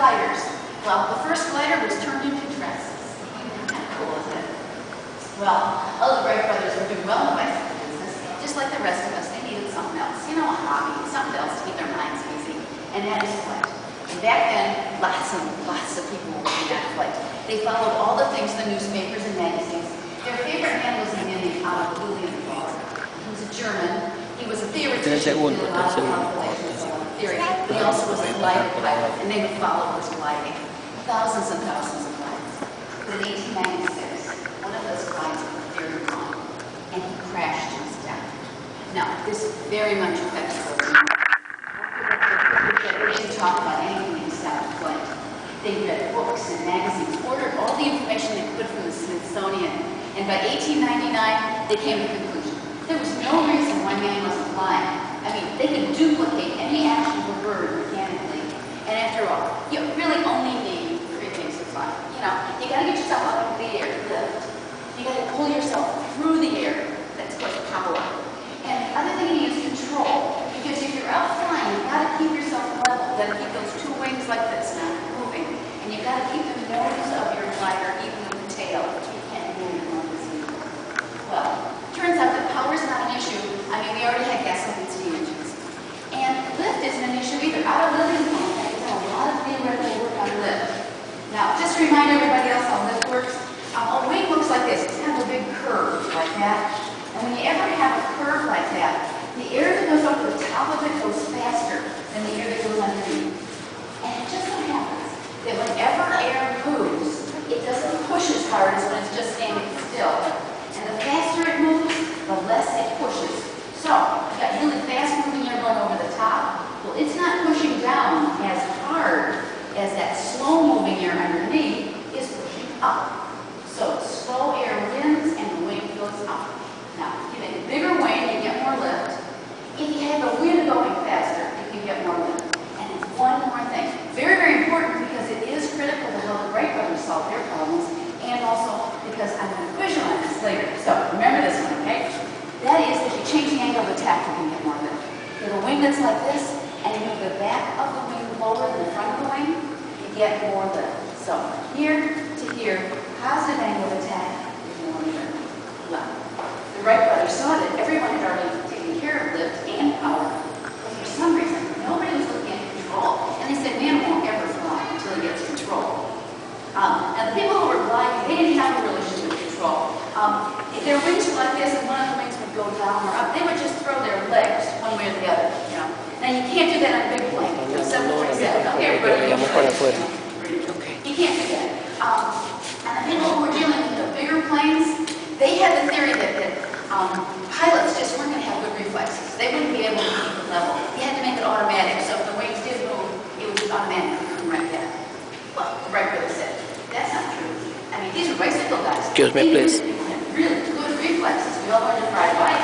gliders. Well, the first glider was turned into dresses. Kind of cool, isn't it? Well, all the Wright brothers were doing well in the bicycle business. Just like the rest of us, they needed something else. You know, a hobby, something else to keep their minds busy. And that is flight. And back then, lots of people were working on flight. They followed all the things in the newspapers and magazines. Their favorite man was a man named William Bern. He was a German. He was a theoretician. He did a lot of calculations on theory. He also was a glider pilot, and they would follow his gliding. Thousands and thousands of glides. But in 1896, one of those glides was very wrong, and he crashed to his death. Now, this very much affects the people. They didn't talk about anything except flight. They read books and magazines, ordered all the information they could from the Smithsonian, and by 1899, they came to the conclusion there was no reason why man wasn't flying. I mean, they could duplicate any action of a bird mechanically, and after all, you really only need three things to fly. You know, you got to get yourself up into the air, lift. You got to pull yourself through the air. That's what power. And the other thing you need is control, because if you're out flying, you've got to keep yourself level. You've got to keep those two wings like this, not moving, and you've got to keep the nose of your glider even with the tail. You can't move on this vehicle. Well, turns out that power is not an issue. I mean, we already had gasoline steam engines. And lift isn't an issue either. Out of living home, we've done a lot of theoretical work on lift. Now, just to remind everybody else how lift works, a wing looks like this. It's kind of a big curve like that. And when you ever have a curve like that, the air that goes over the top of it goes faster than the air that goes underneath. And it just so happens that whenever air moves, it doesn't push as hard as when it's just standing still. And the faster it moves, the less it pushes. So, you've got really fast moving air going over the top. Well, it's not pushing down as hard as that slow moving air underneath is pushing up. So, slow air wins and the wing goes up. Now, if you make a bigger wing, you get more lift. If you have the wind going faster, you can get more lift. And it's one more thing. Very, very important because it is critical to how the Wright brothers solve their problems, and also because I'm going to quiz you on this later. So remember this one, okay? That is, if you change the angle of attack, you can get more lift. You have a wing that's like this, and you move the back of the wing lower than the front of the wing, you get more lift. So here to here, positive angle of attack is more lift. Well, the Wright brothers saw that everyone had already taken care of lift and power, but for some reason, nobody was looking at control. And they said, man won't ever fly until he gets control. Now, the people who were gliding, they didn't have a relationship with control. If their wings were like this and one of the wings would go down or up, they would just throw their legs one way or the other. You know. Now, you can't do that on a big plane. You know, 747. Okay, everybody, you can't do that. And the people who were dealing with the bigger planes, they had the theory that pilots just weren't going to have good reflexes. They wouldn't be able to keep the level. You had to make it automatic, so if the wings did move, it would just automatically come right back. Well, the Wright brothers said, that's not true. I mean, these are bicycle guys. Excuse me, please. People had really good reflexes. We all learned to ride bikes.